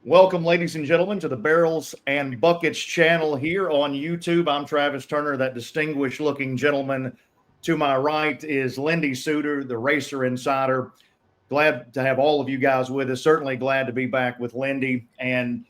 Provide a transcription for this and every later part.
Welcome, ladies and gentlemen, to the Barrels and Buckets channel here on YouTube. I'm Travis Turner. That distinguished looking gentleman to my right is Lindy Suiter, the Racer Insider. Glad to have all of you guys with us. Certainly glad to be back with Lindy. And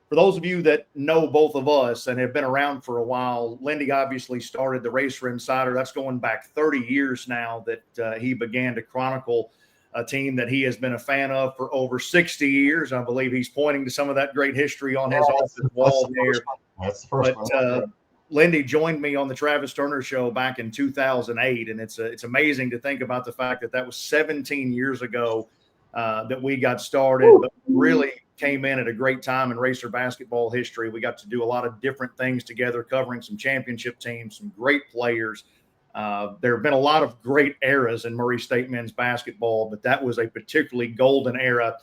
for those of you that know both of us and have been around for a while, Lindy obviously started the Racer Insider. That's going back 30 years now that he began to chronicle a team that he has been a fan of for over 60 years. I believe he's pointing to some of that great history on his office wall there. That's the first one. Lindy joined me on the Travis Turner Show back in 2008, and it's amazing to think about the fact that that was 17 years ago that we got started, but really came in at a great time in Racer basketball history. We got to do a lot of different things together, covering some championship teams, some great players. There have been a lot of great eras in Murray State men's basketball, but that was a particularly golden era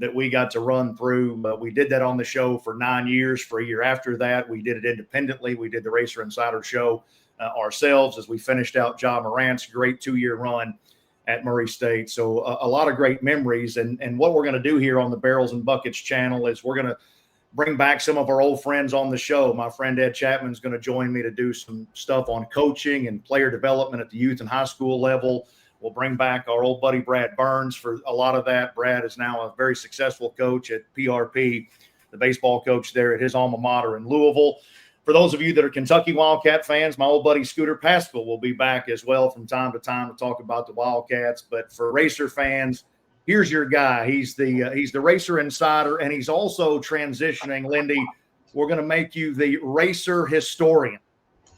that we got to run through. We did that on the show for 9 years. For a year after that, we did it independently. We did the Racer Insider Show ourselves as we finished out Ja Morant's great 2-year run at Murray State. So a lot of great memories. And what we're going to do here on the Barrels and Buckets channel is we're going to bring back some of our old friends on the show. My friend Ed Chapman is going to join me to do some stuff on coaching and player development at the youth and high school level. We'll bring back our old buddy Brad Burns for a lot of that. Brad is now a very successful coach at PRP, the baseball coach there at his alma mater in Louisville. For those of you that are Kentucky Wildcat fans, my old buddy Scooter Pascal will be back as well from time to time to talk about the Wildcats. But for Racer fans, here's your guy. He's the Racer Insider, and he's also transitioning. Lindy, we're going to make you the Racer Historian.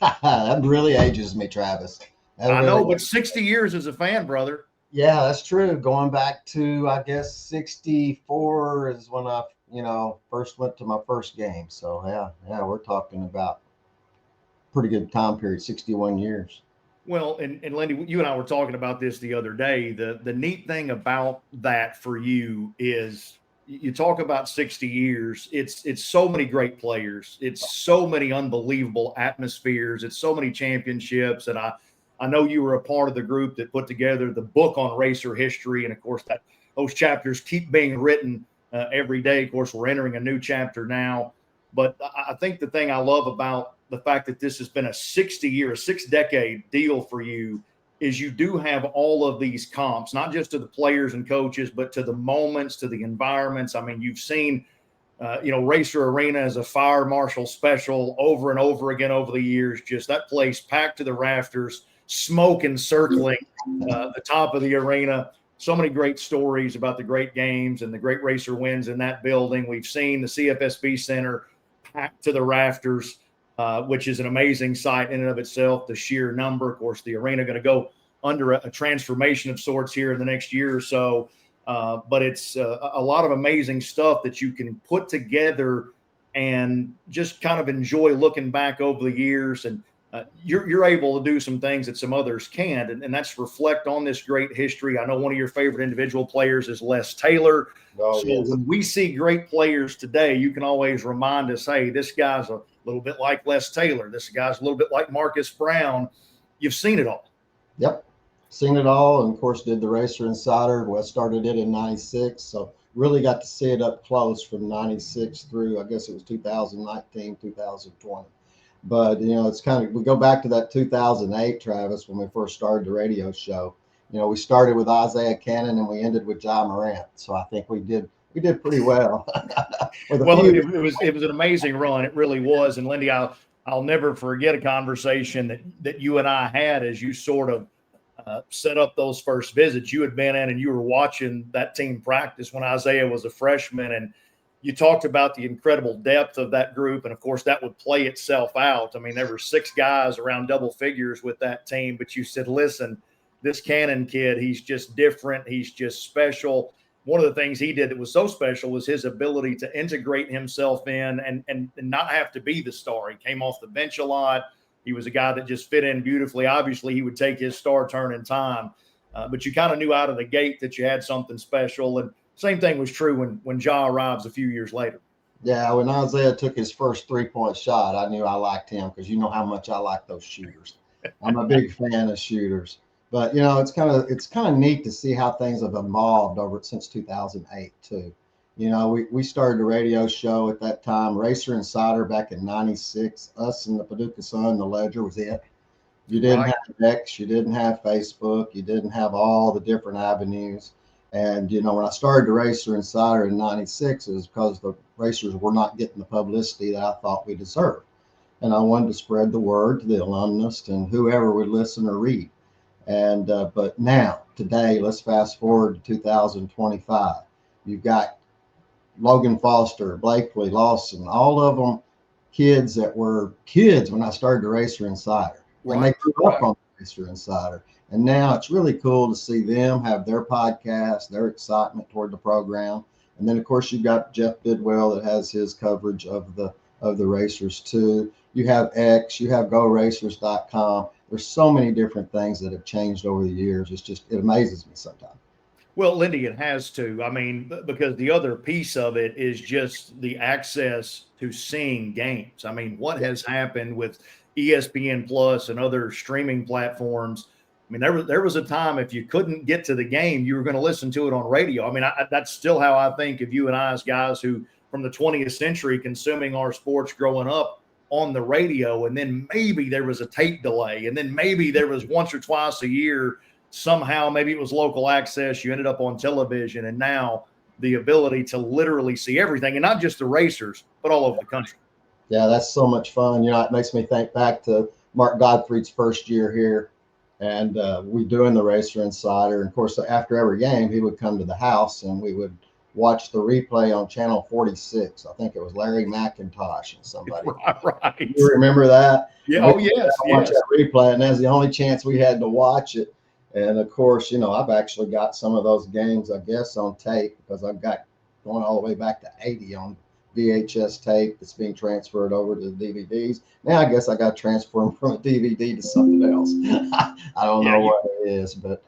That really ages me, Travis. I know, but 60 years as a fan, brother. Yeah, that's true. Going back to, I guess, 64 is when I, first went to my first game. So, yeah, we're talking about pretty good time period, 61 years. Well, and Lindy, you and I were talking about this the other day. The neat thing about that for you is you talk about 60 years. It's so many great players. It's so many unbelievable atmospheres. It's so many championships. And I know you were a part of the group that put together the book on Racer history. And of course, those chapters keep being written every day. Of course, we're entering a new chapter now. But I think the thing I love about the fact that this has been a 6-decade deal for you is you do have all of these comps, not just to the players and coaches, but to the moments, to the environments. I mean, you've seen, Racer Arena as a fire marshal special over and over again over the years, just that place packed to the rafters, smoke encircling the top of the arena. So many great stories about the great games and the great Racer wins in that building. We've seen the CFSB Center packed to the rafters, which is an amazing sight in and of itself, the sheer number. Of course, the arena going to go under a transformation of sorts here in the next year or so. But it's a lot of amazing stuff that you can put together and just kind of enjoy looking back over the years. And you're able to do some things that some others can't. And that's reflect on this great history. I know one of your favorite individual players is Les Taylor. Oh, so yes. when we see great players today, you can always remind us, hey, this guy's a little bit like Les Taylor. This guy's a little bit like Marcus Brown. You've seen it all. Yep, seen it all. And, of course, did the Racer Insider. Well, started it in 96. So really got to see it up close from 96 through, I guess it was 2019, 2020. But, it's kind of, we go back to that 2008, Travis, when we first started the radio show. We started with Isaiah Cannon and we ended with Ja Morant. So I think we did pretty well. It was an amazing run. It really was. And Lindy, I'll never forget a conversation that you and I had as you sort of set up those first visits. You had been in and you were watching that team practice when Isaiah was a freshman, and you talked about the incredible depth of that group. And of course that would play itself out. I mean, there were 6 guys around double figures with that team, but you said, listen, this Cannon kid, he's just different. He's just special. One of the things he did that was so special was his ability to integrate himself in and not have to be the star. He came off the bench a lot. He was a guy that just fit in beautifully. Obviously, he would take his star turn in time, but you kind of knew out of the gate that you had something special. And same thing was true when Ja arrives a few years later. Yeah, when Isaiah took his first 3-point shot, I knew I liked him because you know how much I like those shooters. I'm a big fan of shooters. But it's kind of neat to see how things have evolved since 2008 too. You know, we started a radio show at that time, Racer Insider, back in '96. Us and the Paducah Sun, the Ledger was it. You didn't Right. have X, you didn't have Facebook, you didn't have all the different avenues. And, you know, when I started the Racer Insider in '96, it was because the racers were not getting the publicity that I thought we deserved. And I wanted to spread the word to the alumnus and whoever would listen or read. And, but now, today, let's fast forward to 2025. You've got Logan Foster, Blakely, Lawson, all of them kids that were kids when I started the Racer Insider. And they Right. grew up on the Racer Insider. And now it's really cool to see them have their podcast, their excitement toward the program. And then of course you've got Jeff Bidwell that has his coverage of the racers too. You have X, you have GoRacers.com. There's so many different things that have changed over the years. It amazes me sometimes. Well, Lindy, it has to. I mean, because the other piece of it is just the access to seeing games. I mean, what has happened with ESPN Plus and other streaming platforms? I mean, there was a time if you couldn't get to the game, you were going to listen to it on radio. I mean, that's still how I think of you and I as guys who, from the 20th century, consuming our sports growing up on the radio, and then maybe there was a tape delay, and then maybe there was once or twice a year somehow, maybe it was local access, you ended up on television, and now the ability to literally see everything, and not just the racers, but all over the country. Yeah, that's so much fun. You know, it makes me think back to Mark Godfrey's first year here, and we doing the Racer Insider. And of course, after every game, he would come to the house, and we would watch the replay on Channel 46. I think it was Larry McIntosh and somebody. Right. You remember that? Yeah. And Oh, yes. watch Yes. that replay, and that's the only chance we had to watch it. And of course, you know, I've actually got some of those games, I guess, on tape because I've got going all the way back to '80 on VHS tape that's being transferred over to the DVDs. Now I guess I got to transfer them from a DVD to something else. I don't know what it is, but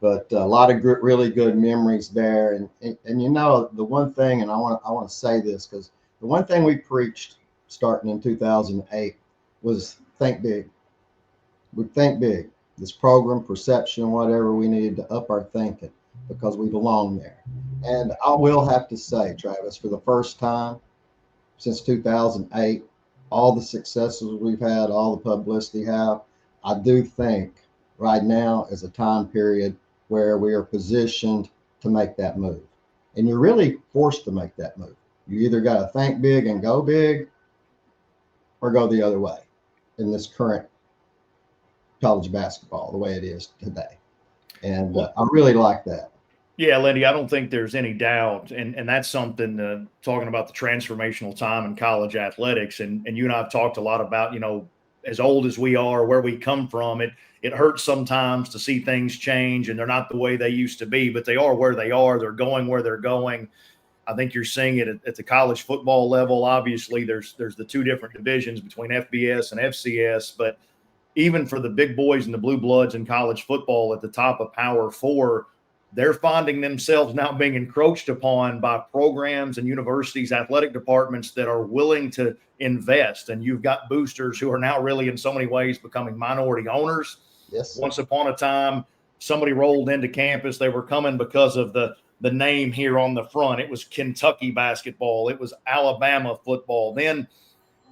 a lot of really good memories there. And you know, the one thing, and I want to say this because the one thing we preached starting in 2008 was think big. We think big. This program, perception, whatever, we needed to up our thinking because we belong there. And I will have to say, Travis, for the first time since 2008, all the successes we've had, all the publicity have, I do think right now is a time period where we are positioned to make that move. And you're really forced to make that move. You either got to think big and go big or go the other way in this current college basketball the way it is today. And I really like that. Yeah, Lindy, I don't think there's any doubt. And that's something, talking about the transformational time in college athletics. And you and I have talked a lot about, you know, as old as we are, where we come from, it hurts sometimes to see things change and they're not the way they used to be, but they are where they are. They're going where they're going. I think you're seeing it at the college football level. Obviously, there's the two different divisions between FBS and FCS, but even for the big boys and the blue bloods in college football at the top of Power Four, they're finding themselves now being encroached upon by programs and universities, athletic departments that are willing to invest. And you've got boosters who are now really in so many ways becoming minority owners. Yes. Once upon a time, somebody rolled into campus. They were coming because of the name here on the front. It was Kentucky basketball. It was Alabama football. Then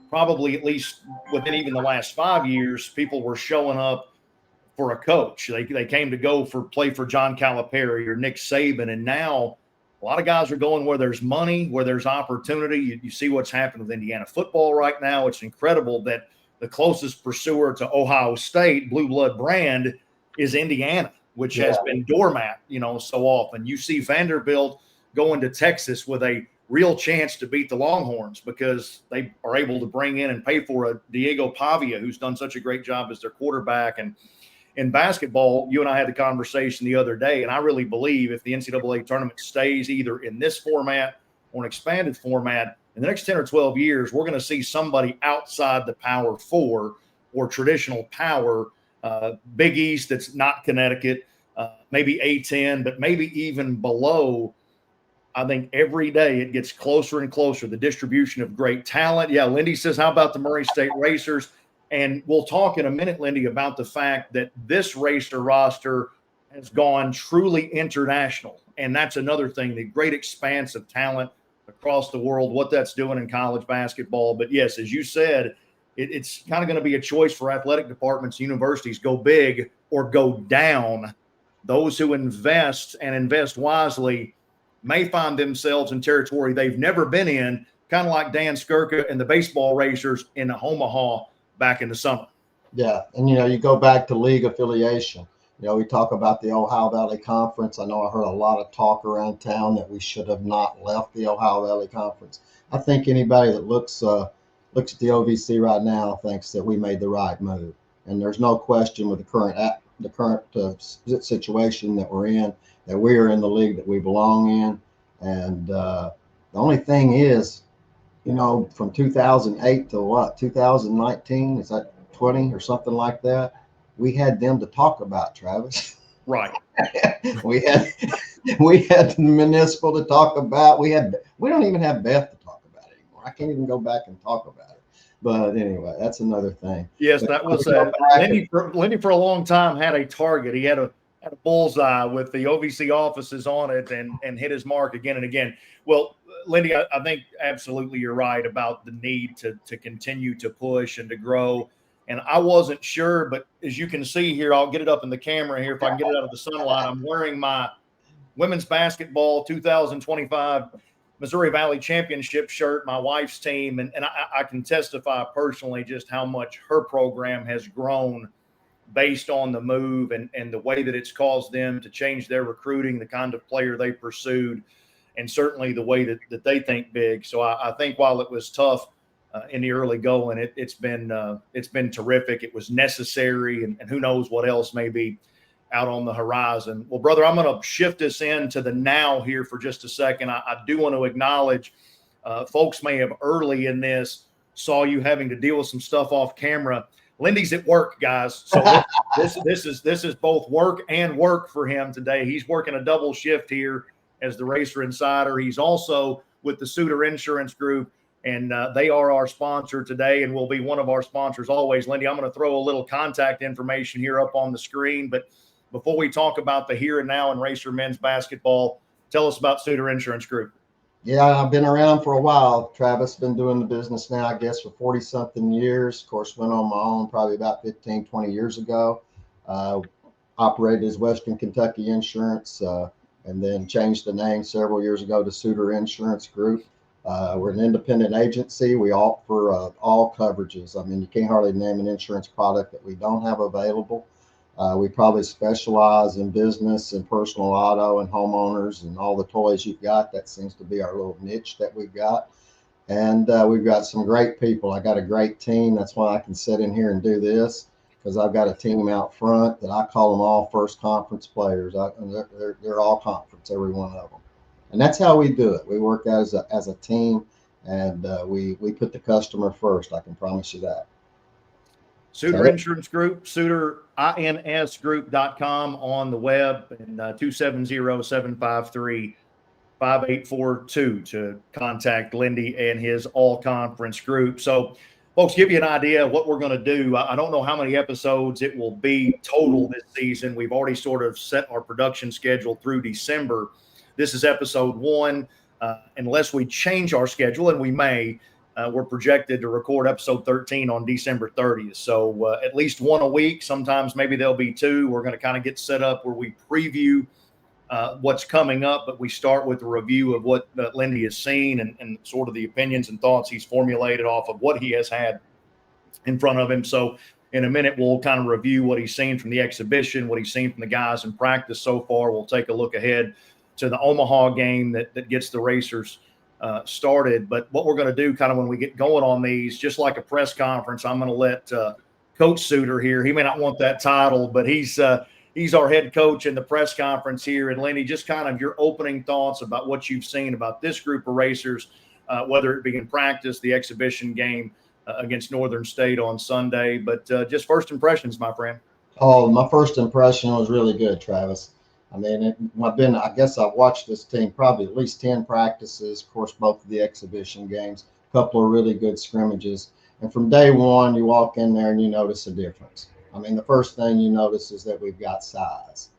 probably at least within even the last 5 years, people were showing up for a coach. They came to go play for John Calipari or Nick Saban. And now a lot of guys are going where there's money, where there's opportunity. You see what's happened with Indiana football right now. It's incredible that the closest pursuer to Ohio State, blue blood brand, is Indiana, which has been doormat, you know, so often. You see Vanderbilt going to Texas with a real chance to beat the Longhorns because they are able to bring in and pay for a Diego Pavia, who's done such a great job as their quarterback. And in basketball, you and I had the conversation the other day, and I really believe if the NCAA tournament stays either in this format or an expanded format, in the next 10 or 12 years, we're going to see somebody outside the Power Four or traditional power, Big East that's not Connecticut, maybe A10, but maybe even below. I think every day it gets closer and closer, the distribution of great talent. Yeah, Lindy says, how about the Murray State Racers? And we'll talk in a minute, Lindy, about the fact that this racer roster has gone truly international. And that's another thing, the great expanse of talent across the world, what that's doing in college basketball. But yes, as you said, it's kind of going to be a choice for athletic departments, universities: go big or go down. Those who invest and invest wisely may find themselves in territory they've never been in, kind of like Dan Skirka and the baseball racers in Omaha back in the summer. Yeah, and you go back to league affiliation. We talk about the Ohio Valley Conference. I know I heard a lot of talk around town that we should have not left the Ohio Valley Conference. I think anybody that looks at the OVC right now thinks that we made the right move, and there's no question with the current situation that we're in, that we are in the league that we belong in. And the only thing is, from 2008 to what, 2019, is that 20 or something like that? We had them to talk about, Travis. Right. we had the municipal to talk about. We don't even have Beth to talk about it anymore. I can't even go back and talk about it. But anyway, that's another thing. Yes, that was Lindy for a long time had a target. He had a bullseye with the OVC offices on it, and hit his mark again and again. Well, Lindy, I think absolutely you're right about the need to continue to push and to grow. And I wasn't sure, but as you can see here, I'll get it up in the camera here if I can get it out of the sunlight. I'm wearing my women's basketball 2025 Missouri Valley Championship shirt, my wife's team, and I can testify personally just how much her program has grown based on the move and the way that it's caused them to change their recruiting, the kind of player they pursued, and certainly the way that they think big. So I think while it was tough in the early going, it's been terrific. It was necessary, and who knows what else may be out on the horizon. Well, brother, I'm going to shift us into the now here for just a second. I do want to acknowledge folks may have early in this saw you having to deal with some stuff off camera. Lindy's at work, guys. So this is both work and work for him today. He's working a double shift here as the Racer Insider. He's also with the Suiter Insurance Group, and they are our sponsor today and will be one of our sponsors always. Lindy, I'm going to throw a little contact information here up on the screen, but before we talk about the here and now in Racer men's basketball, tell us about Suiter Insurance Group. Yeah, I've been around for a while, Travis. Been doing the business now, I guess, for 40-something years. Of course, went on my own probably about 15, 20 years ago. Operated as Western Kentucky Insurance, and then changed the name several years ago to Suiter Insurance Group. We're an independent agency. We offer all coverages. I mean, you can't hardly name an insurance product that we don't have available. We probably specialize in business and personal auto and homeowners and all the toys you've got. That seems to be our little niche that we've got. And we've got some great people. I got a great team. That's why I can sit in here and do this, because I've got a team out front that I call them all first conference players. They're all conference, every one of them. And that's how we do it. We work as a team, and we put the customer first. I can promise you that. Suiter Insurance Group, SuiterInsGroup.com on the web, and 270-753-5842 to contact Lindy and his all-conference group. So, folks, give you an idea of what we're going to do. I don't know how many episodes it will be total this season. We've already sort of set our production schedule through December. This is episode 1. Unless we change our schedule, and we may, we're projected to record episode 13 on December 30th. So at least one a week. Sometimes maybe there'll be 2. We're going to kind of get set up where we preview what's coming up, but we start with a review of what Lindy has seen and sort of the opinions and thoughts he's formulated off of what he has had in front of him. So in a minute, we'll kind of review what he's seen from the exhibition, what he's seen from the guys in practice so far. We'll take a look ahead to the Omaha game that gets the Racers started. But what we're going to do kind of when we get going on these, just like a press conference, I'm going to let Coach Suiter here. He may not want that title, but he's our head coach in the press conference here. And Lenny, just kind of your opening thoughts about what you've seen about this group of Racers, whether it be in practice, the exhibition game against Northern State on Sunday, but just first impressions, my friend. Oh, my first impression was really good, Travis. I mean, I guess I've watched this team probably at least 10 practices, of course, both of the exhibition games, a couple of really good scrimmages. And from day one, you walk in there and you notice a difference. I mean, the first thing you notice is that we've got size,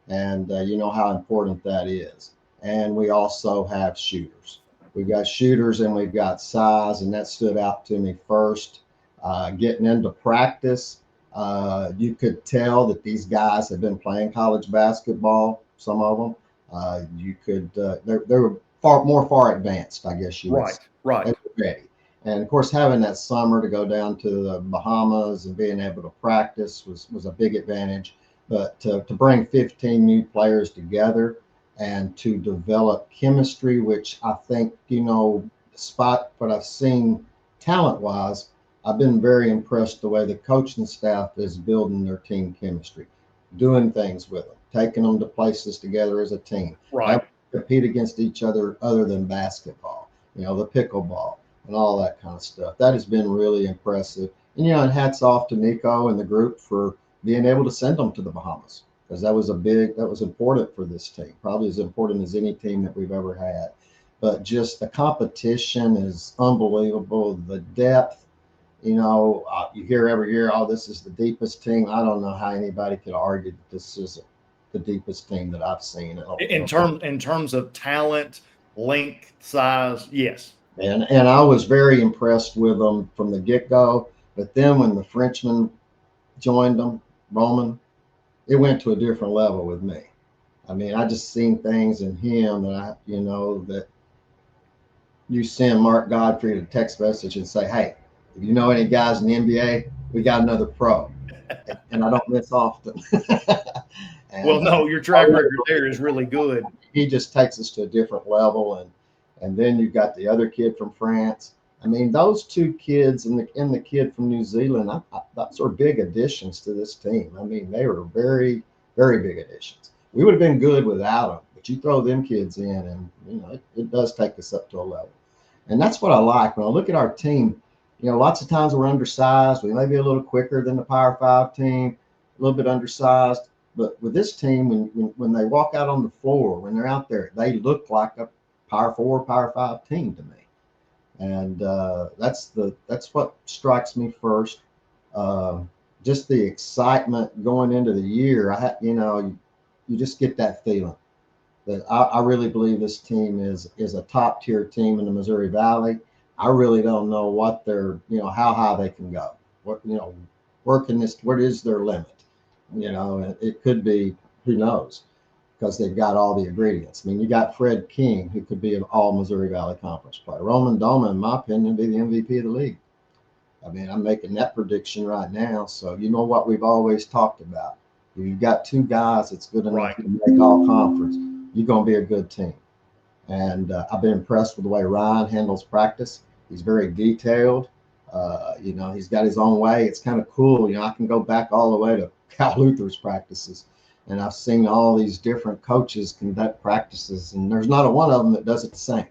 and you know how important that is. And we also have shooters. We've got shooters and we've got size, and that stood out to me first. Getting into practice, you could tell that these guys have been playing college basketball. Some of them, they were far advanced, I guess you would say. Right. They were ready. And of course, having that summer to go down to the Bahamas and being able to practice was a big advantage. But to bring 15 new players together and to develop chemistry, which I think, despite what I've seen talent wise, I've been very impressed the way the coaching staff is building their team chemistry, doing things with them, taking them to places together as a team, Right. compete against each other than basketball, the pickleball and all that kind of stuff. That has been really impressive. And hats off to Nico and the group for being able to send them to the Bahamas, because that was important for this team, probably as important as any team that we've ever had. But just the competition is unbelievable. The depth, you hear every year, oh, this is the deepest team. I don't know how anybody could argue that this isn't the deepest team that I've seen. In terms of talent, length, size, yes. And I was very impressed with them from the get-go. But then when the Frenchman joined them, Roman, it went to a different level with me. I mean, I just seen things in him that that you send Mark Godfrey a text message and say, hey, if you know any guys in the NBA, we got another pro. And I don't miss often. Well, no, your track record there is really good. He just takes us to a different level. And then you've got the other kid from France. I mean, those two kids and the kid from New Zealand, those are big additions to this team. I mean, they were very, very big additions. We would have been good without them, but you throw them kids in and, it does take us up to a level. And that's what I like. When I look at our team, lots of times we're undersized. We may be a little quicker than the Power 5 team, a little bit undersized. But with this team, when they walk out on the floor, when they're out there, they look like a Power 4, Power 5 team to me. And that's what strikes me first. Just the excitement going into the year. You just get that feeling that I really believe this team is a top tier team in the Missouri Valley. I really don't know what how high they can go. What what is their limit? It could be, who knows, because they've got all the ingredients. I mean, you got Fred King, who could be an all Missouri Valley Conference player. Roman Doma, in my opinion, be the MVP of the league. I mean, I'm making that prediction right now. So what we've always talked about. If you've got two guys that's good enough to make all conference, you're going to be a good team. And I've been impressed with the way Ryan handles practice. He's very detailed. He's got his own way. It's kind of cool. I can go back all the way to Cal Luther's practices, and I've seen all these different coaches conduct practices, and there's not a one of them that does it the same.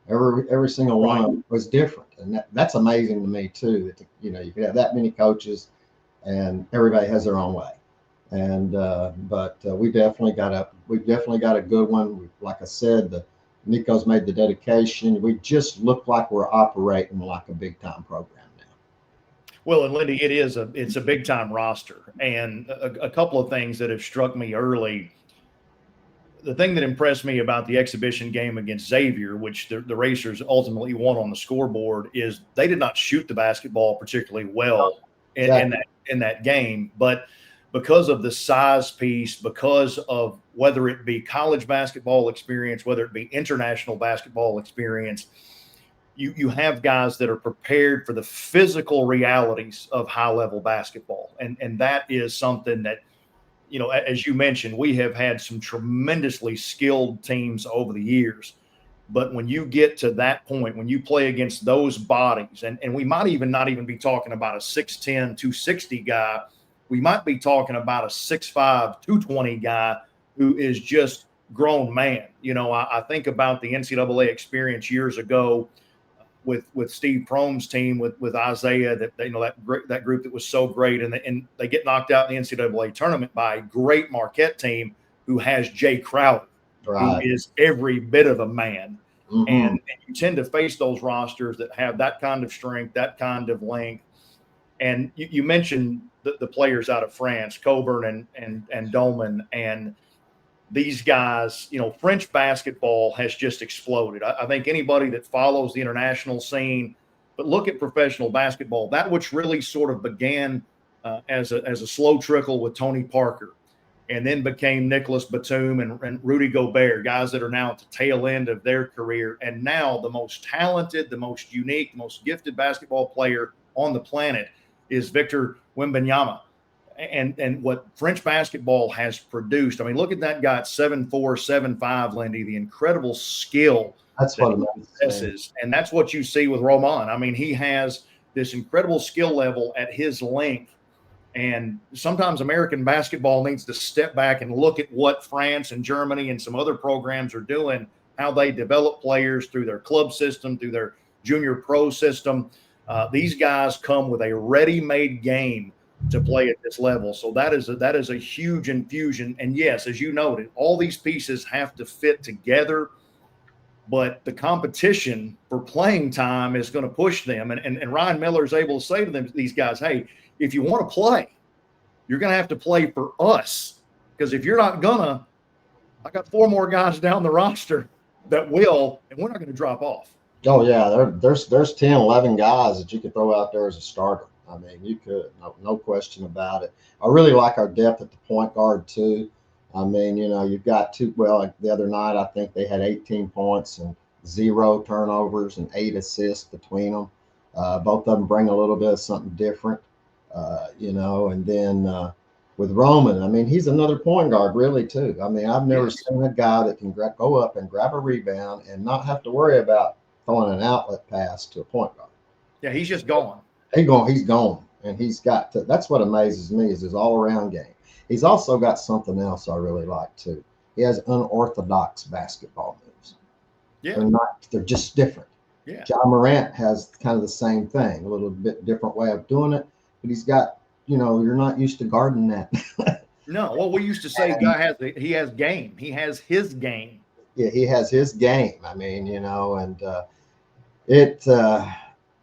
Every single one of them was different, and that's amazing to me too. That you could have that many coaches, and everybody has their own way. And but we definitely got a good one. Like I said, Nico's made the dedication. We just look like we're operating like a big time program now. Well, and Lindy, it's a big time roster, and a couple of things that have struck me early. The thing that impressed me about the exhibition game against Xavier, which the Racers ultimately won on the scoreboard, is they did not shoot the basketball particularly well in that game, but because of the size piece, because of whether it be college basketball experience, whether it be international basketball experience, you have guys that are prepared for the physical realities of high level basketball. And that is something that, as you mentioned, we have had some tremendously skilled teams over the years. But when you get to that point, when you play against those bodies, and we might even not even be talking about a 6'10", 260 guy, we might be talking about a 6'5", 220 guy who is just grown man. I think about the NCAA experience years ago with Steve Prohm's team with Isaiah, that group that was so great, and they get knocked out in the NCAA tournament by a great Marquette team who has Jay Crowder, who is every bit of a man. Mm-hmm. And you tend to face those rosters that have that kind of strength, that kind of length. And you mentioned the players out of France, Coburn and Doman, and these guys, French basketball has just exploded. I think anybody that follows the international scene, but look at professional basketball, that which really sort of began as a slow trickle with Tony Parker, and then became Nicholas Batum and Rudy Gobert, guys that are now at the tail end of their career. And now the most talented, the most unique, the most gifted basketball player on the planet is Victor Wembanyama. And what French basketball has produced. I mean, look at that guy at 7'4", 7'5", Lindy, the incredible skill That's that what he possesses. And that's what you see with Roman. I mean, he has this incredible skill level at his length. And sometimes American basketball needs to step back and look at what France and Germany and some other programs are doing, how they develop players through their club system, through their junior pro system. These guys come with a ready-made game to play at this level. So that is a huge infusion. And yes, as you noted, all these pieces have to fit together, but the competition for playing time is going to push them. And Ryan Miller is able to say to them, these guys, hey, if you want to play, you're going to have to play for us. Because if you're not gonna, I got 4 more guys down the roster that will, and we're not going to drop off. Oh yeah, there's 10, 11 guys that you could throw out there as a starter. I mean, you could, no question about it. I really like our depth at the point guard too. I mean, you've got two. Well, like the other night, I think they had 18 points and 0 turnovers and 8 assists between them. Both of them bring a little bit of something different, And then with Roman, I mean, he's another point guard really too. I mean, I've never seen a guy that can go up and grab a rebound and not have to worry about throwing an outlet pass to a point guard. Yeah, he's just gone. He's gone, and he's got to. That's what amazes me is his all-around game. He's also got something else I really like too. He has unorthodox basketball moves. Yeah, they're just different. Yeah, John Morant has kind of the same thing, a little bit different way of doing it, but he's got, you're not used to guarding that. No, well, we used to say he has game. He has his game. Yeah, he has his game. I mean, and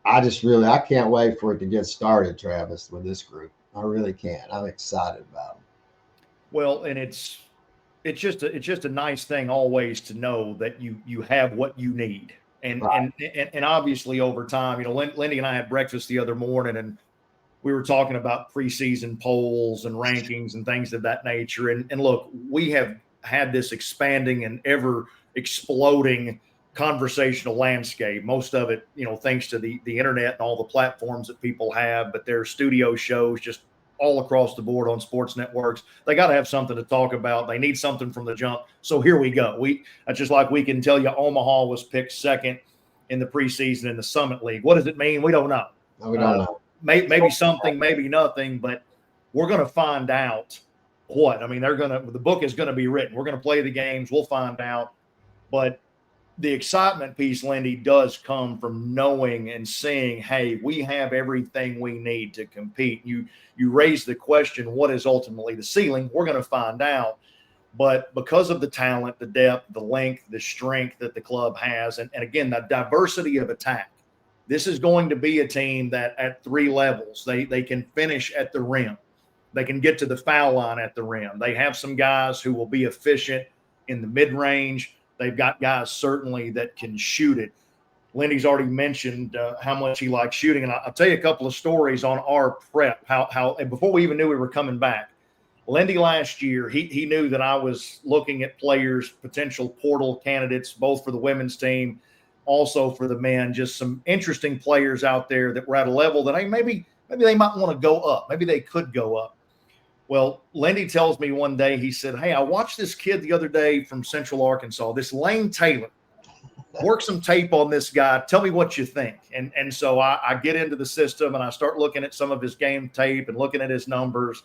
I can't wait for it to get started, Travis, with this group. I really can't. I'm excited about them. Well, and it's just a nice thing always to know that you have what you need. And Right. and obviously over time, Lindy and I had breakfast the other morning, and we were talking about preseason polls and rankings and things of that nature. And look, we have had this expanding and ever exploding conversational landscape. Most of it, thanks to the internet and all the platforms that people have, but there are studio shows just all across the board on sports networks. They got to have something to talk about. They need something from the jump. So here we go. That's just like we can tell you Omaha was picked second in the preseason in the Summit League. What does it mean? We don't know. No, we don't know. Maybe something, maybe nothing, but we're going to find out what. I mean, the book is going to be written. We're going to play the games. We'll find out. But the excitement piece, Lindy, does come from knowing and seeing, hey, we have everything we need to compete. You raise the question, what is ultimately the ceiling? We're going to find out. But because of the talent, the depth, the length, the strength that the club has, and again, the diversity of attack, this is going to be a team that at 3 levels, they can finish at the rim. They can get to the foul line at the rim. They have some guys who will be efficient in the mid-range. They've got guys certainly that can shoot it. Lindy's already mentioned how much he likes shooting. And I'll tell you a couple of stories on our prep, how before we even knew we were coming back. Lindy last year, he knew that I was looking at players, potential portal candidates, both for the women's team, also for the men, just some interesting players out there that were at a level that maybe they might want to go up. Maybe they could go up. Well, Lindy tells me one day, he said, hey, I watched this kid the other day from Central Arkansas, this Lane Taylor. Work some tape on this guy. Tell me what you think. And so I get into the system and I start looking at some of his game tape and looking at his numbers.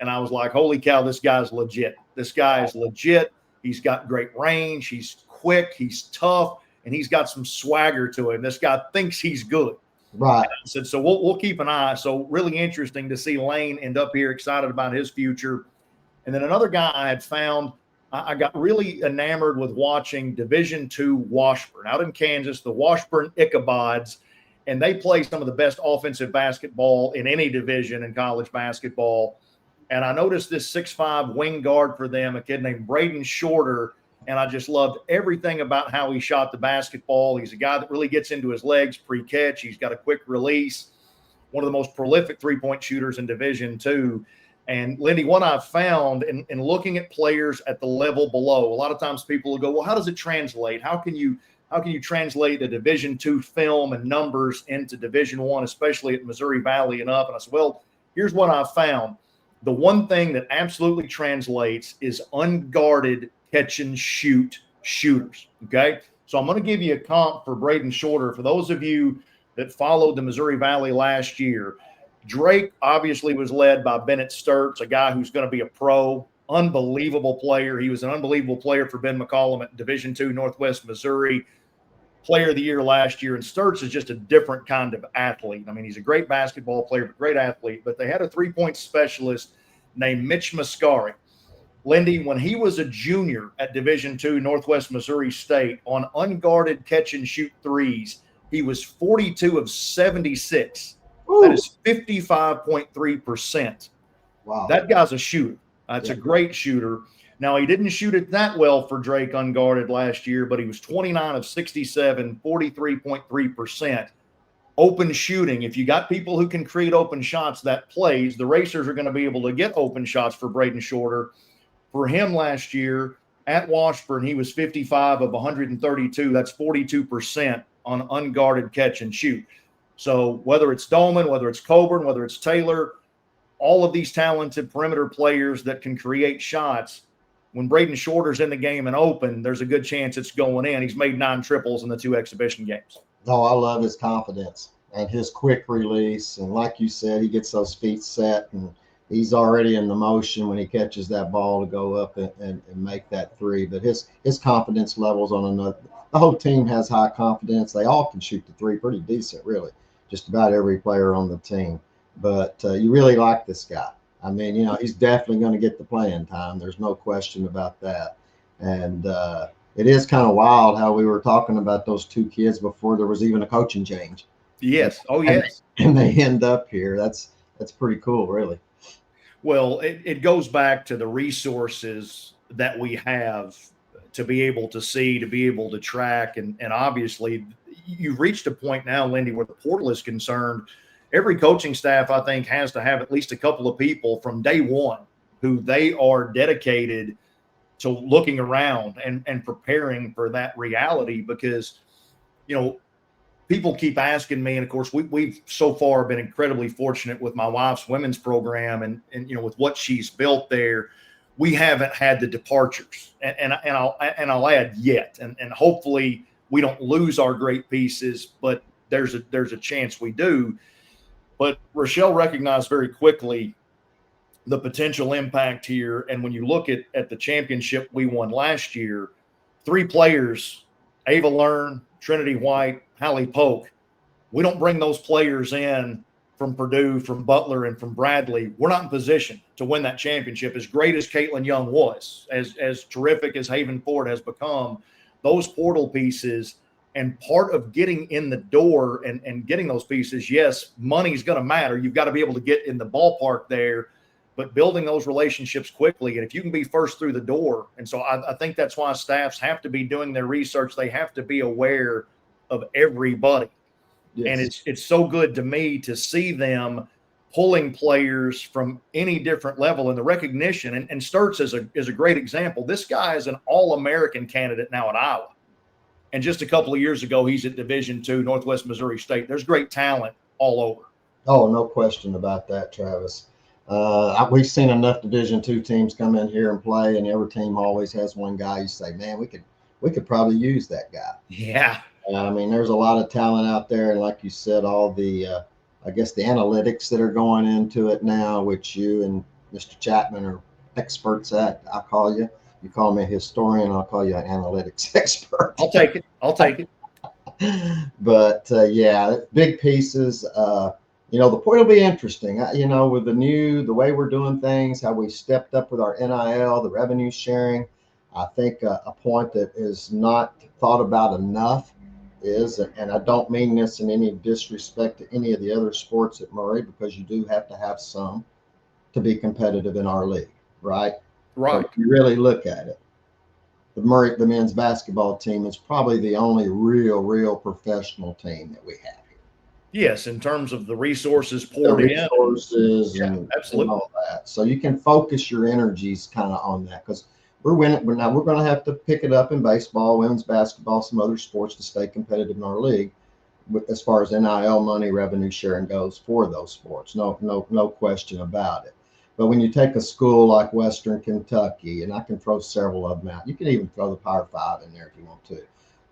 And I was like, holy cow, this guy's legit. This guy is legit. He's got great range. He's quick. He's tough. And he's got some swagger to him. This guy thinks he's good. Right. I said, so we'll keep an eye. So really interesting to see Lane end up here, excited about his future. And then another guy I had found, I got really enamored with watching Division II Washburn out in Kansas, the Washburn Ichabods, and they play some of the best offensive basketball in any division in college basketball. and I noticed this 6'5" wing guard for them, a kid named Braden Shorter, and I just loved everything about how he shot the basketball. He's a guy that really gets into his legs pre-catch. He's got a quick release, one of the most prolific three-point shooters in Division II. And Lindy, what I've found in looking at players at the level below, a lot of times people will go, well, how does it translate? How can you translate the Division II film and numbers into Division I, especially at Missouri Valley and up? And I said, well, here's what I've found. The one thing that absolutely translates is unguarded catch and shoot shooters. Okay. So I'm going to give you a comp for Braden Shorter. For those of you that followed the Missouri Valley last year, Drake obviously was led by Bennett Sturts, a guy who's going to be a pro, unbelievable player. He was an unbelievable player for Ben McCollum at Division II Northwest Missouri, player of the year last year. And Sturts is just a different kind of athlete. I mean, he's a great basketball player, but great athlete. But they had a three-point specialist named Mitch Mascari. Lindy, when he was a junior at Division II Northwest Missouri State on unguarded catch and shoot threes, he was 42 of 76. Ooh. That is 55.3%. Wow. That guy's a shooter. That's a great shooter. Now, he didn't shoot it that well for Drake unguarded last year, but he was 29 of 67, 43.3%. Open shooting. If you got people who can create open shots, that plays. The Racers are going to be able to get open shots for Braden Shorter. For him last year at Washburn, he was 55 of 132. That's 42% on unguarded catch and shoot. So whether it's Dolman, whether it's Coburn, whether it's Taylor, all of these talented perimeter players that can create shots, when Braden Shorter's in the game and open, there's a good chance it's going in. He's made 9 triples in the 2 exhibition games. Oh, I love his confidence and his quick release. And like you said, he gets those feet set and he's already in the motion when he catches that ball to go up and make that three. But his confidence levels on another. The whole team has high confidence. They all can shoot the three pretty decent, really. Just about every player on the team. But you really like this guy. I mean, you know, he's definitely going to get the playing time. There's no question about that. And it is kind of wild how we were talking about those 2 kids before there was even a coaching change. Yes. Oh, yes. And they end up here. That's pretty cool, really. Well, it goes back to the resources that we have to be able to see, to be able to track. And obviously, you've reached a point now, Lindy, where the portal is concerned. Every coaching staff, I think, has to have at least a couple of people from day one who they are dedicated to looking around and preparing for that reality. Because, you know, people keep asking me, and of course, we've so far been incredibly fortunate with my wife's women's program and you know, with what she's built there. We haven't had the departures, and I'll add yet, and hopefully we don't lose our great pieces, but there's a chance we do. But Rochelle recognized very quickly the potential impact here. And when you look at the championship we won last year, 3 players, Ava Learn, Trinity White, Hallie Polk, we don't bring those players in from Purdue, from Butler, and from Bradley. We're not in position to win that championship. As great as Caitlin Young was, as terrific as Haven Ford has become, those portal pieces. And part of getting in the door and getting those pieces, yes, money's going to matter. You've got to be able to get in the ballpark there, but building those relationships quickly. And if you can be first through the door. And so I think that's why staffs have to be doing their research. They have to be aware of everybody. Yes. And it's so good to me to see them pulling players from any different level, and the recognition. And Sturts is a great example. This guy is an All-American candidate now at Iowa. And just a couple of years ago, he's at Division II, Northwest Missouri State. There's great talent all over. Oh, no question about that, Travis. We've seen enough Division II teams come in here and play, and every team always has one guy you say, man, we could probably use that guy. Yeah. I mean, there's a lot of talent out there, and like you said, all the I guess the analytics that are going into it now, which you and Mr. Chapman are experts at. I'll call you. You call me a historian, I'll call you an analytics expert. I'll take it. But yeah, big pieces. You know, the point will be interesting. You know, with the way we're doing things, how we stepped up with our NIL, the revenue sharing. I think a point that is not thought about enough is, and I don't mean this in any disrespect to any of the other sports at Murray, because you do have to have some, to be competitive in our league, right? Right. But if you really look at it, the men's basketball team is probably the only real professional team that we have here. Yes, in terms of the resources The poured in. resources Yeah, and absolutely. all that. So you can focus your energies kind of on that, because we're winning. But now we're going to have to pick it up in baseball, women's basketball, some other sports to stay competitive in our league, as far as NIL money, revenue sharing goes for those sports. No question about it. But when you take a school like Western Kentucky, and I can throw several of them out, you can even throw the Power Five in there if you want to.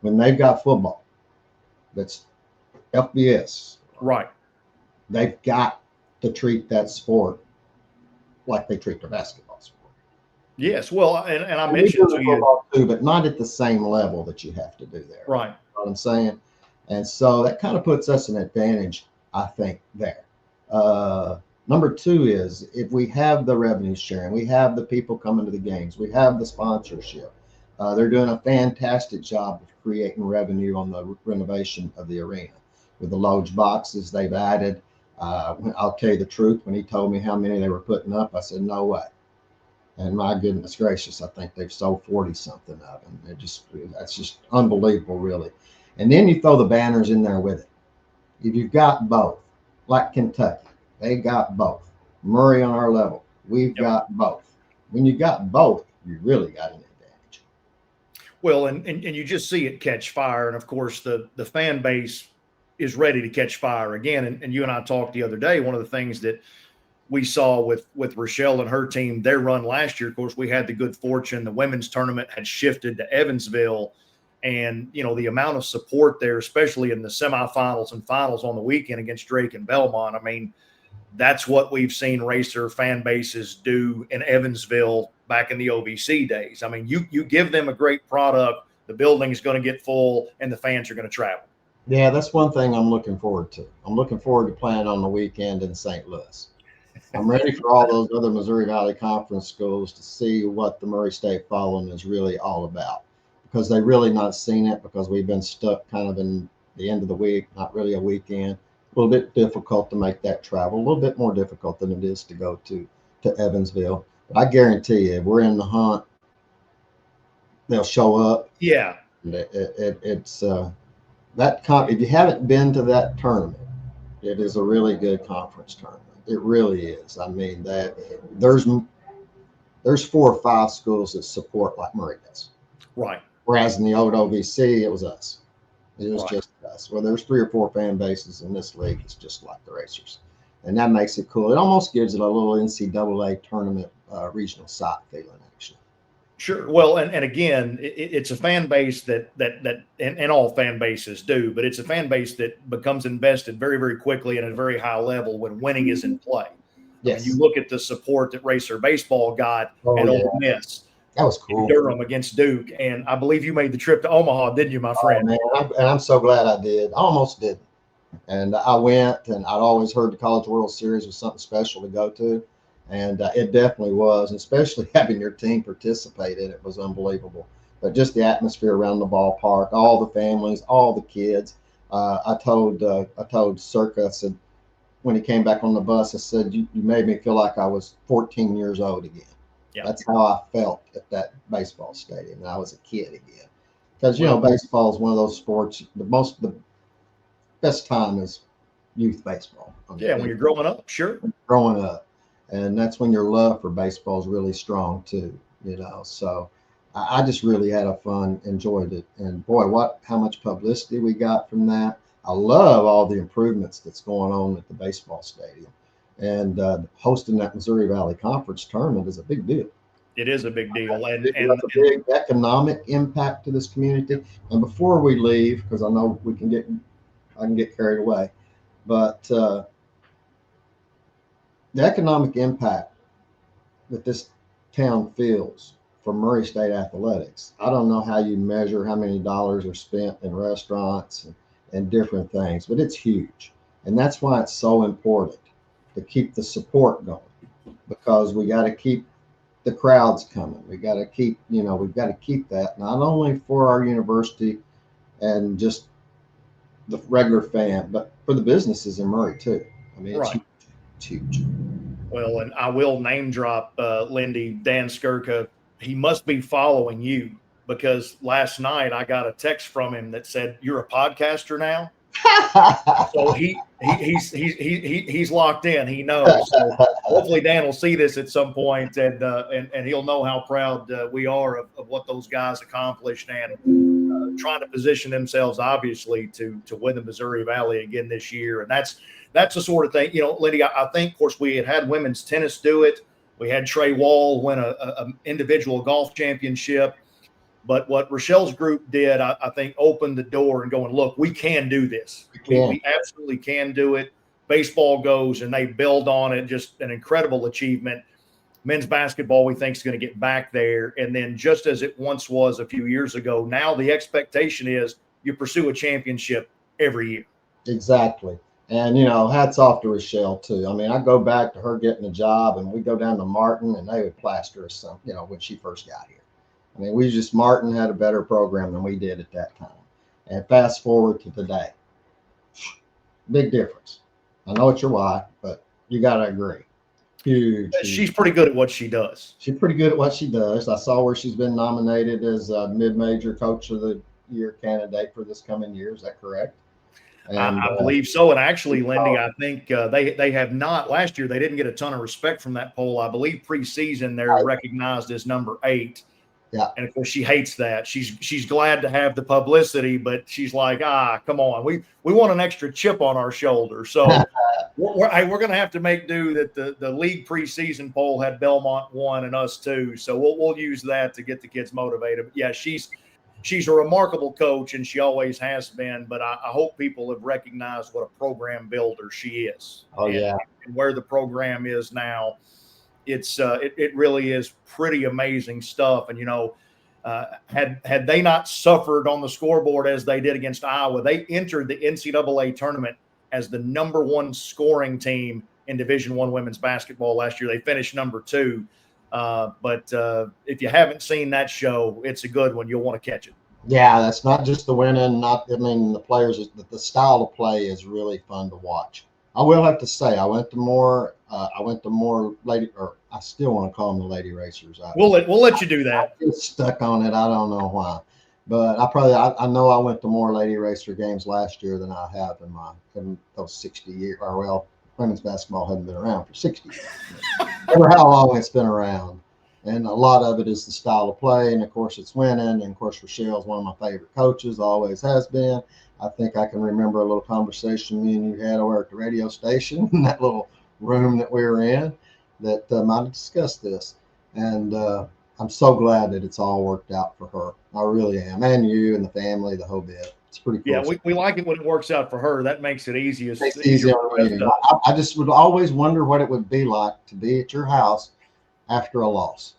When they've got football, that's FBS, Right. they've got to treat that sport like they treat their basketball sport. Yes. Well, and I And we do mentioned the to you. football too, but not at the same level that you have to do there. Right. You know what I'm saying? And so that kind of puts us an advantage, I think, there. Number two is, if we have the revenue sharing, we have the people coming to the games, we have the sponsorship. They're doing a fantastic job of creating revenue on the renovation of the arena with the loge boxes they've added. I'll tell you the truth, when he told me how many they were putting up, I said, no way. And my goodness gracious, I think they've sold 40 something of them. That's just unbelievable, really. And then you throw the banners in there with it. If you've got both, like Kentucky, they got both. Murray on our level, we've got both. When you got both, you really got an advantage. Well, and you just see it catch fire. And of course, the fan base is ready to catch fire again. And you and I talked the other day. One of the things that we saw with Rochelle and her team, their run last year, of course, we had the good fortune. The women's tournament had shifted to Evansville. And, the amount of support there, especially in the semifinals and finals on the weekend against Drake and Belmont. I mean, that's what we've seen racer fan bases do in Evansville back in the OVC days. I mean, you give them a great product, the building is going to get full, and the fans are going to travel. Yeah, that's one thing I'm looking forward to. I'm looking forward to playing on the weekend in St. Louis. I'm ready for all those other Missouri Valley Conference schools to see what the Murray State Following is really all about, because they've really not seen it, because we've been stuck kind of in the end of the week, not really a weekend. A little bit difficult to make that travel, a little bit more difficult than it is to go to Evansville. But I guarantee you, if we're in the hunt, they'll show up. Yeah. It's if you haven't been to that tournament, it is a really good conference tournament. It really is. I mean, that there's 4 or 5 schools that support like Murray does. Right. Whereas in the old OVC, it was us. It was Right. just us. Well, there's 3 or 4 fan bases in this league. It's just like the Racers, and that makes it cool. It almost gives it a little NCAA tournament regional side feeling, actually. Sure. Well, and again, it's a fan base that and all fan bases do, but it's a fan base that becomes invested very, very quickly and at a very high level when winning is in play. Yes. I mean, you look at the support that Racer Baseball got at Ole Miss. That was cool. In Durham against Duke, and I believe you made the trip to Omaha, didn't you, my friend? Oh, man, I'm so glad I did. I almost didn't. And I went, and I'd always heard the College World Series was something special to go to. And it definitely was, especially having your team participate in it was unbelievable. But just the atmosphere around the ballpark, all the families, all the kids. I told Circa, I said, when he came back on the bus, I said, you made me feel like I was 14 years old again. Yeah. That's how I felt at that baseball stadium. And I was a kid again. Because, baseball is one of those sports, the best time is youth baseball. Yeah, when you're growing up, sure. Growing up. And that's when your love for baseball is really strong too, So I just really had enjoyed it. And boy, how much publicity we got from that. I love all the improvements that's going on at the baseball stadium. And hosting that Missouri Valley Conference tournament is a big deal. It is a big deal. And that's a big economic impact to this community. And before we leave, because I know I can get carried away, but the economic impact that this town feels from Murray State athletics, I don't know how you measure how many dollars are spent in restaurants and different things, but it's huge. And that's why it's so important to keep the support going, because we got to keep the crowds coming. We got to keep, we've got to keep that not only for our university and just the regular fan, but for the businesses in Murray too. I mean, it's huge. Well, and I will name drop Lindy, Dan Skirka. He must be following you because last night I got a text from him that said, "You're a podcaster now." So he's locked in. He knows. So hopefully Dan will see this at some point, and he'll know how proud we are of what those guys accomplished and trying to position themselves, obviously, to win the Missouri Valley again this year. And that's the sort of thing, Lindy. I think, of course, we had women's tennis do it. We had Trey Wall win a individual golf championship. But what Rochelle's group did, I think, opened the door and going, look, we can do this. We absolutely can do it. Baseball goes, and they build on it. Just an incredible achievement. Men's basketball, we think, is going to get back there. And then just as it once was a few years ago, now the expectation is you pursue a championship every year. Exactly. And, hats off to Rochelle, too. I mean, I go back to her getting a job, and we go down to Martin, and they would plaster us some, when she first got here. I mean, Martin had a better program than we did at that time. And fast forward to today, big difference. I know it's your wife, but you got to agree. Huge. She's pretty good at what she does. She's pretty good at what she does. I saw where she's been nominated as a mid-major coach of the year candidate for this coming year. Is that correct? And, I believe so. And actually, Lindy, I think they have not. Last year, they didn't get a ton of respect from that poll. I believe preseason they're recognized as number 8. Yeah. And of course, she hates that. She's glad to have the publicity, but she's like, come on, we want an extra chip on our shoulder. So we're going to have to make do that the league preseason poll had Belmont 1 and us 2. So we'll use that to get the kids motivated. But yeah, she's a remarkable coach, and she always has been. But I hope people have recognized what a program builder she is. Oh, yeah. And where the program is now. It really is pretty amazing stuff. And, had they not suffered on the scoreboard as they did against Iowa, they entered the NCAA tournament as the number 1 scoring team in Division I women's basketball last year. They finished number 2. But if you haven't seen that show, it's a good one. You'll want to catch it. Yeah, that's not just the winning. The players, the style of play is really fun to watch. I will have to say, I went to more lady, or I still want to call them the lady racers. We'll let you do that. I get stuck on it. I don't know why, but I know I went to more lady racer games last year than I have in those 60 years. Or well, women's basketball hasn't been around for 60 years. Or how long it's been around, and a lot of it is the style of play, and of course it's winning. And of course Rochelle's one of my favorite coaches, always has been. I think I can remember a little conversation me and you had over at the radio station in that little room that we were in that might have discussed this. And I'm so glad that it's all worked out for her. I really am. And you and the family, the whole bit. It's pretty cool. Yeah, we like it when it works out for her. That makes it easy. It's easy on you. I just would always wonder what it would be like to be at your house after a loss.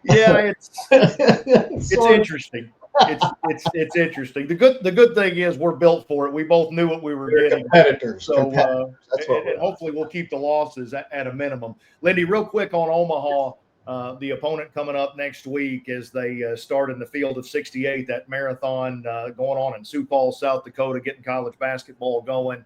Yeah, it's interesting. It's interesting. The good thing is we're built for it. We both knew what we were getting. Competitors. So and hopefully we'll keep the losses at a minimum. Lindy, real quick on Omaha, the opponent coming up next week as they start in the field of 68, that marathon going on in Sioux Falls, South Dakota, getting college basketball going.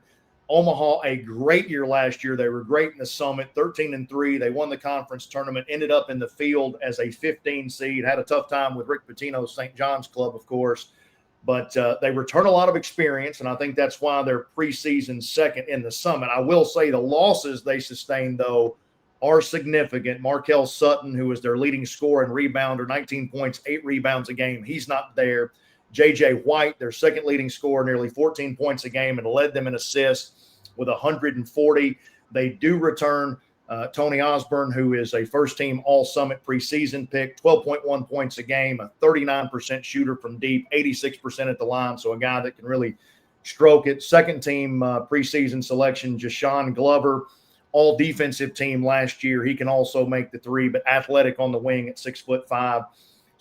Omaha, a great year last year. They were great in the Summit, 13-3. They won the conference tournament, ended up in the field as a 15 seed, had a tough time with Rick Pitino's St. John's Club, of course. But they return a lot of experience, and I think that's why they're preseason second in the Summit. I will say the losses they sustained, though, are significant. Markel Sutton, who is their leading scorer and rebounder, 19 points, 8 rebounds a game. He's not there. J.J. White, their second leading scorer, nearly 14 points a game and led them in assists with 140. They do return Tony Osborne, who is a first-team All-Summit preseason pick, 12.1 points a game, a 39% shooter from deep, 86% at the line, so a guy that can really stroke it. Second-team preseason selection, Jashawn Glover, all-defensive team last year. He can also make the three, but athletic on the wing at 6'5".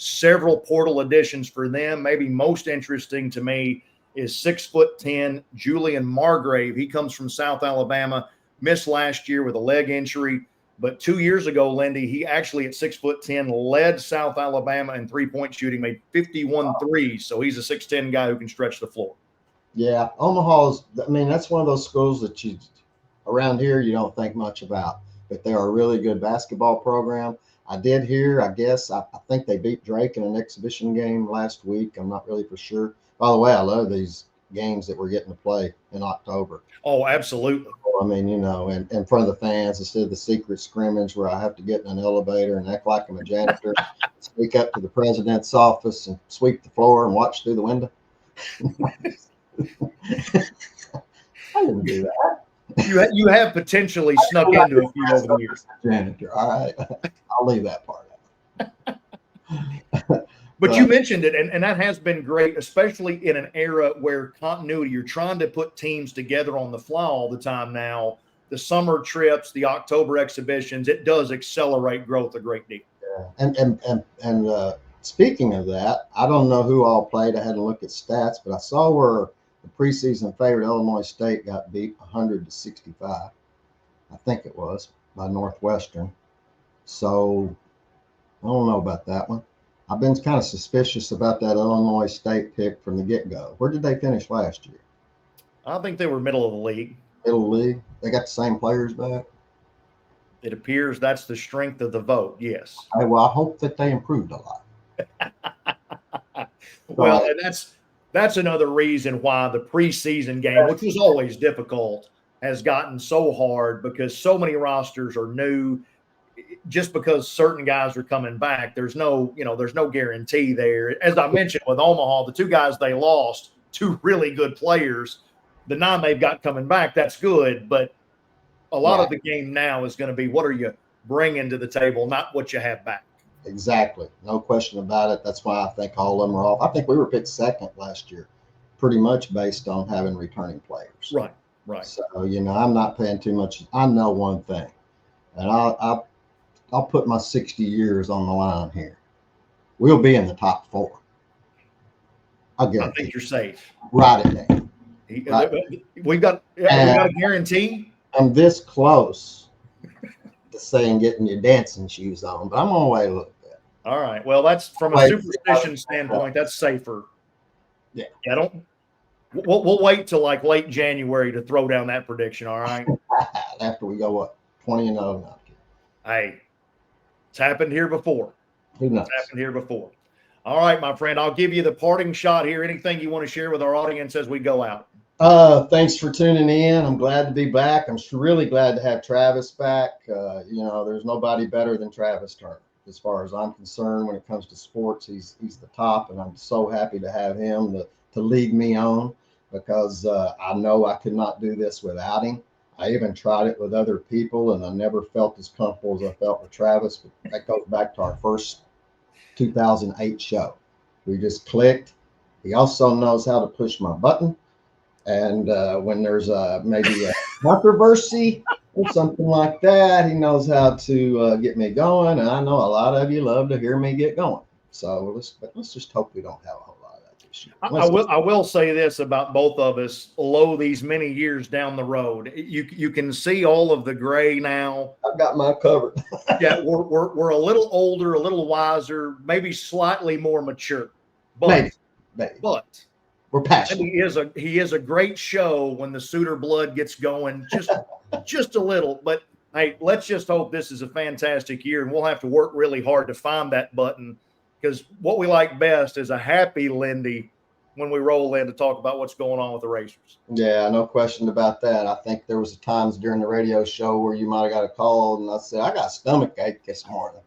Several portal additions for them. Maybe most interesting to me is 6'10" Julian Margrave. He comes from South Alabama, missed last year with a leg injury, but 2 years ago, Lindy, he actually at 6'10" led South Alabama in three-point shooting, made 51 threes. So he's a 6'10" guy who can stretch the floor. Yeah, Omaha's. I mean, that's one of those schools that you around here you don't think much about, but they're a really good basketball program. I did hear. I guess I think they beat Drake in an exhibition game last week. I'm not really for sure. By the way, I love these games that we're getting to play in October. Oh, absolutely. I mean, in front of the fans instead of the secret scrimmage where I have to get in an elevator and act like I'm a janitor, sneak up to the president's office and sweep the floor and watch through the window. I didn't do that. You have potentially snuck into a few over the years. Janitor. All right. I'll leave that part out. But you mentioned it, and that has been great, especially in an era where continuity, you're trying to put teams together on the fly all the time now. The summer trips, the October exhibitions, it does accelerate growth a great deal. Yeah. And speaking of that, I don't know who all played. I had to look at stats, but I saw where the preseason favorite Illinois State got beat 100-65. I think it was by Northwestern. So I don't know about that one. I've been kind of suspicious about that Illinois State pick from the get-go. Where did they finish last year? I think they were middle of the league. Middle of the league. They got the same players back. It appears that's the strength of the vote. Yes. Well, I hope that they improved a lot. Well, and that's another reason why the preseason game, which was always difficult, has gotten so hard because so many rosters are new. Just because certain guys are coming back, there's no guarantee there. As I mentioned with Omaha, the two guys they lost, two really good players. The 9 they've got coming back, that's good. But a lot of the game now is going to be what are you bringing to the table, not what you have back. Exactly. No question about it. That's why I think all of them are off. I think we were picked second last year, pretty much based on having returning players. Right. So, I'm not paying too much. I know one thing, and I'll put my 60 years on the line here. We'll be in the top 4. I think you're safe. Write it down. We've got a guarantee. I'm this close to saying getting your dancing shoes on, but I'm going to wait a little bit. All right. Well, that's from a superstition standpoint. That's safer. Yeah. We'll wait till like late January to throw down that prediction. All right. After we go 20-0 now. Hey, it's happened here before. Who knows? It's happened here before. All right, my friend. I'll give you the parting shot here. Anything you want to share with our audience as we go out? Thanks for tuning in. I'm glad to be back. I'm really glad to have Travis back. There's nobody better than Travis Turner as far as I'm concerned when it comes to sports. He's the top, and I'm so happy to have him to lead me on because I know I could not do this without him. I even tried it with other people, and I never felt as comfortable as I felt with Travis. But that goes back to our first 2008 show. We just clicked. He also knows how to push my button. And when there's maybe a controversy or something like that, he knows how to get me going. And I know a lot of you love to hear me get going. So let's just hope we don't have a whole lot of that this year. I will say this about both of us, although these many years down the road, you can see all of the gray now. I've got mine covered. Yeah, we're a little older, a little wiser, maybe slightly more mature. But maybe. But we're passionate. He is a great show when the Suiter blood gets going, just a little. But hey, let's just hope this is a fantastic year, and we'll have to work really hard to find that button because what we like best is a happy Lindy when we roll in to talk about what's going on with the racers. Yeah, no question about that. I think there was times during the radio show where you might have got a call, and I said, "I got a stomach ache this morning."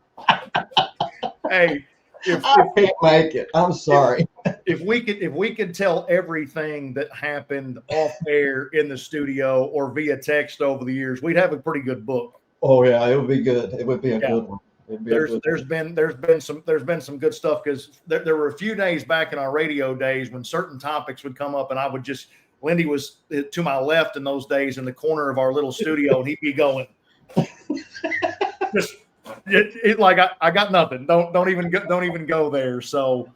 Hey. I can't make it. I'm sorry. If we could tell everything that happened off air in the studio or via text over the years, we'd have a pretty good book. Oh yeah, it would be good. It would be a good one. There's been some good stuff because there were a few days back in our radio days when certain topics would come up and I would just Lindy was to my left in those days in the corner of our little studio and he'd be going just. Like I got nothing. Don't even go there. So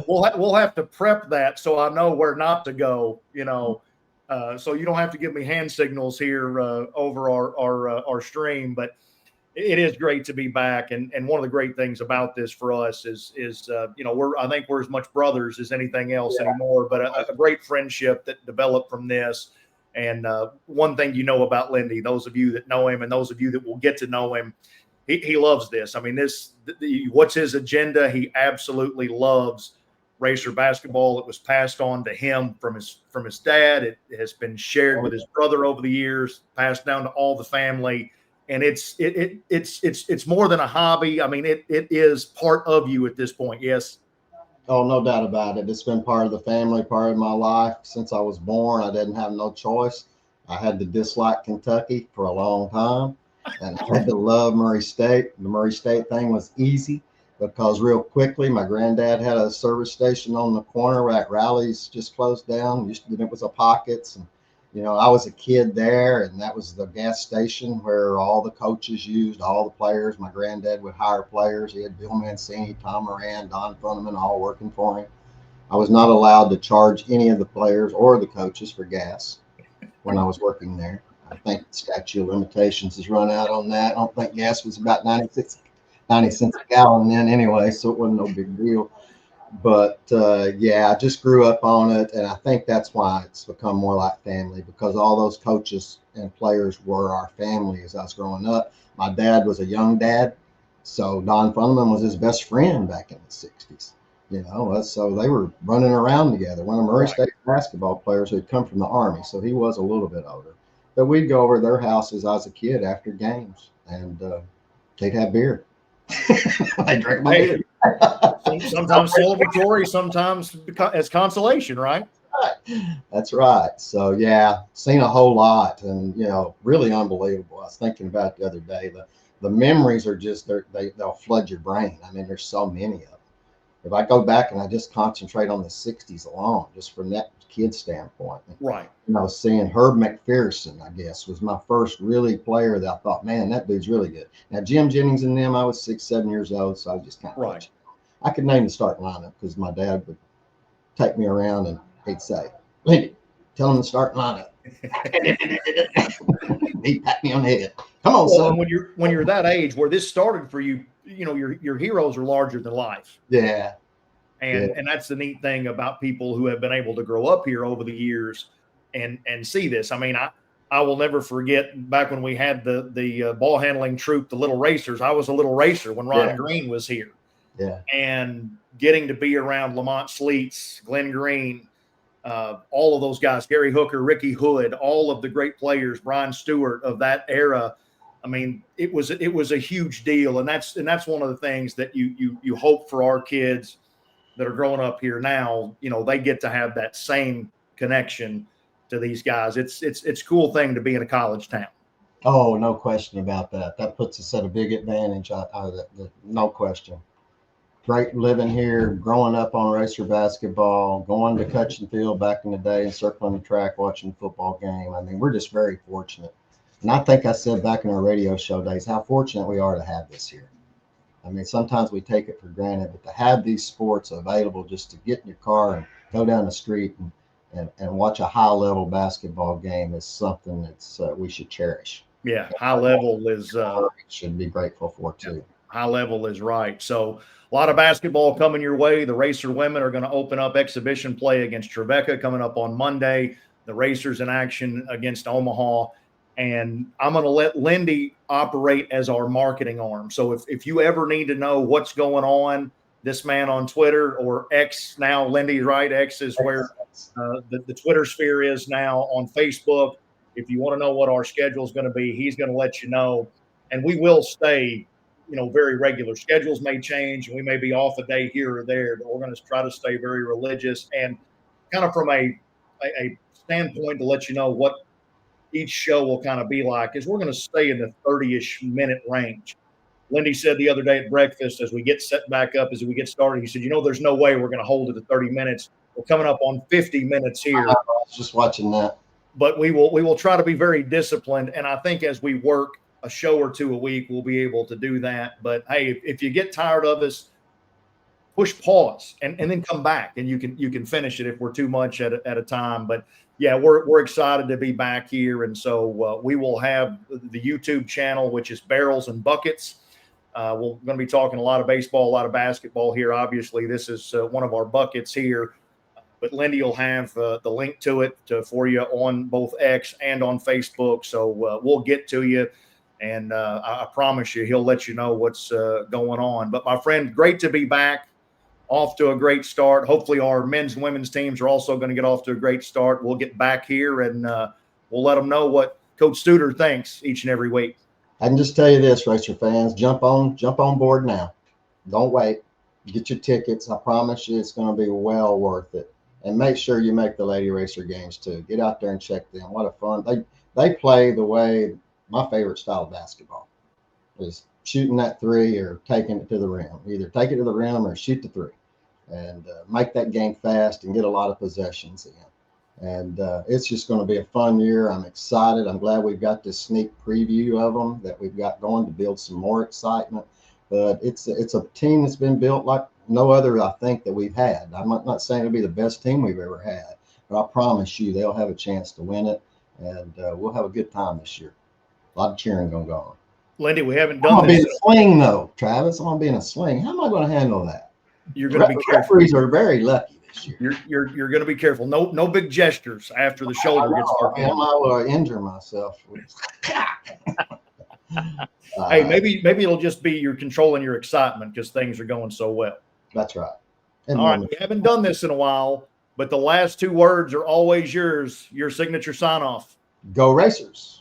we'll have to prep that so I know where not to go. So you don't have to give me hand signals here over our stream. But It is great to be back, and one of the great things about this for us is I think we're as much brothers as anything else anymore, but a great friendship that developed from this. And one thing about Lindy, those of you that know him and those of you that will get to know him, he loves this. I mean, what's his agenda? He absolutely loves Racer basketball. It was passed on to him from his dad. It has been shared with his brother over the years, passed down to all the family. And it's more than a hobby. I mean, it is part of you at this point. Yes. Oh, no doubt about it. It's been part of the family, part of my life since I was born. I didn't have no choice. I had to dislike Kentucky for a long time, and I had to love Murray State. The Murray State thing was easy because real quickly, my granddad had a service station on the corner where Rally's just closed down. It was a Pockets, and I was a kid there, and that was the gas station where all the coaches used, all the players. My granddad would hire players. He had Bill Mancini, Tom Moran, Don Funneman, all working for him. I was not allowed to charge any of the players or the coaches for gas when I was working there. I think the statute of limitations has run out on that. I don't think gas was about 90 cents a gallon then anyway, so it wasn't no big deal. But I just grew up on it, and I think that's why it's become more like family, because all those coaches and players were our family as I was growing up. My dad was a young dad, so Don Funneman was his best friend back in the 60s. So they were running around together. One of Murray State basketball players who had come from the Army, so he was a little bit older. But we'd go over to their houses as a kid after games, and they'd have beer. They drank my beer. Sometimes celebratory, sometimes as consolation, right? That's right. So seen a whole lot, and really unbelievable. I was thinking about it the other day. The memories are just they'll flood your brain. I mean, there's so many of them. If I go back and I just concentrate on the 60s alone, just from that kid standpoint, right? Seeing Herb McPherson, I guess, was my first really player that I thought, man, that dude's really good. Now Jim Jennings and them, I was 6, 7 years old, so I was just kind of right. I could name the starting lineup because my dad would take me around and he'd say, Lindy, tell him the starting lineup. He'd pat me on the head. Come on, son. When you're that age where this started for you, your heroes are larger than life. Yeah. And that's the neat thing about people who have been able to grow up here over the years and see this. I mean, I will never forget back when we had the ball handling troop, the Little Racers. I was a little racer when Ron Green was here. Yeah. And getting to be around Lamont Sleets, Glenn Green, all of those guys, Gary Hooker, Ricky Hood, all of the great players, Brian Stewart of that era. I mean, it was a huge deal. And that's one of the things that you hope for our kids that are growing up here now. They get to have that same connection to these guys. It's a cool thing to be in a college town. Oh, no question about that. That puts us at a big advantage. No question. Great living here, growing up on Racer basketball, going to Cutchin Field back in the day and circling the track, watching the football game. I mean, we're just very fortunate. And I think I said back in our radio show days how fortunate we are to have this here. I mean, sometimes we take it for granted, but to have these sports available just to get in your car and go down the street and watch a high-level basketball game is something that's we should cherish. Yeah, high level is should be grateful for too. High level is right. So a lot of basketball coming your way. The Racer women are going to open up exhibition play against Trevecca coming up on Monday. The Racers in action against Omaha. And I'm going to let Lindy operate as our marketing arm. So if you ever need to know what's going on, this man on Twitter or X now, Lindy, right? X is where the Twitter sphere is now. On Facebook, if you want to know what our schedule is going to be, he's going to let you know. And we will stay, very regular. Schedules may change, and we may be off a day here or there, but we're going to try to stay very religious and kind of from a standpoint to let you know what each show will kind of be like is we're going to stay in the 30-ish minute range. Lindy said the other day at breakfast, as we get set back up, as we get started, he said, there's no way we're going to hold it to 30 minutes. We're coming up on 50 minutes here. I was just watching that. But we will try to be very disciplined. And I think as we work a show or two a week, we'll be able to do that. But hey, if you get tired of us, push pause and then come back, and you can finish it if we're too much at a time. But yeah, we're excited to be back here, and so we will have the YouTube channel, which is Barrels and Buckets. We're going to be talking a lot of baseball, a lot of basketball here. Obviously, this is one of our buckets here. But Lindy will have the link to it for you on both X and on Facebook. So we'll get to you. And I promise you, he'll let you know what's going on. But my friend, great to be back. Off to a great start. Hopefully our men's and women's teams are also going to get off to a great start. We'll get back here and we'll let them know what Coach Suiter thinks each and every week. I can just tell you this, Racer fans, jump on board now. Don't wait. Get your tickets. I promise you it's going to be well worth it. And make sure you make the Lady Racer games too. Get out there and check them. What a fun. They play the way my favorite style of basketball is shooting that three or taking it to the rim. Either take it to the rim or shoot the three, and make that game fast and get a lot of possessions in. And it's just going to be a fun year. I'm excited. I'm glad we've got this sneak preview of them that we've got going to build some more excitement. But it's a team that's been built like no other, I think, that we've had. I'm not saying it'll be the best team we've ever had, but I promise you they'll have a chance to win it, and we'll have a good time this year. A lot of cheering going to go on. Lindy, we haven't I'm done going to be this. in a sling, though, Travis. I'm going to be in a sling. How am I going to handle that? You're going to be careful. Referees are very lucky this year. You're going to be careful. No big gestures after the shoulder gets started. I will injure myself. Hey, maybe it'll just be you're controlling your excitement because things are going so well. That's right. All right, we haven't done this in a while, but the last two words are always yours. Your signature sign off. Go Racers.